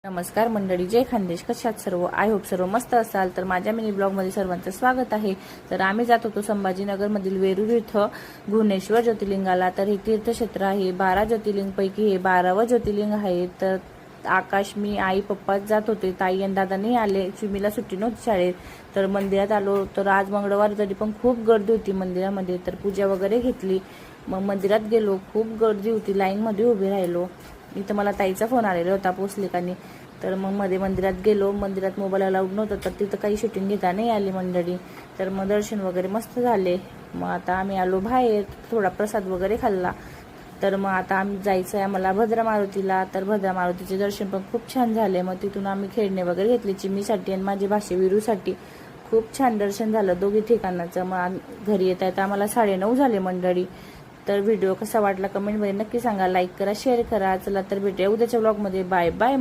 नमस्कार मंडळी, जय खानदेश. कशात सर्व? आय होप सर्व मस्त असाल. तर माझ्या मिनी ब्लॉगमध्ये सर्वांचं स्वागत आहे. तर आम्ही जात होतो संभाजीनगरमधील वेरूळ इथं घुणेश्वर ज्योतिर्लिंगाला. तर हे तीर्थक्षेत्र आहे. 12 ज्योतिर्लिंगपैकी हे 12वं ज्योतिर्लिंग आहे. तर आकाश, मी, आई, पप्पा जात होते. ताई आणि दादा नाही आले, चिमीला सुट्टी नव्हती शाळेत. तर मंदिरात आलो. तर आज मंगळवार तरी पण खूप गर्दी होती मंदिरामध्ये. तर पूजा वगैरे घेतली. मग मंदिरात गेलो. खूप गर्दी होती, लाईनमध्ये उभे राहिलो. इथं मला ताईचा फोन आलेला होता पोचलेकानी. तर मग मध्ये मंदिरात गेलो. मंदिरात मोबाईल अलाउड नव्हतं, तर तिथं काही शूटिंग घेता नाही आली मंडळी. तर मग दर्शन वगैरे मस्त झाले. मग आता आम्ही आलो बाहेर, थोडा प्रसाद वगैरे खाल्ला. तर मग आता आम्ही जायचं आहे आम्हाला भद्रा मारुतीला. तर भद्रा मारुतीचे दर्शन पण खूप छान झाले. मग तिथून आम्ही खेळणे वगैरे घेतले चिमीसाठी आणि माझे भाषे विरूसाठी. खूप छान दर्शन झालं दोघी ठिकाणाचं. मग घरी येता येता आम्हाला 9:30 झाले मंडळी. तर व्हिडिओ कसा वाटला कमेंटमध्ये नक्की सांगा. लाईक करा, शेअर करा. चला तर भेटूया उद्याच्या व्लॉगमध्ये. Bye bye.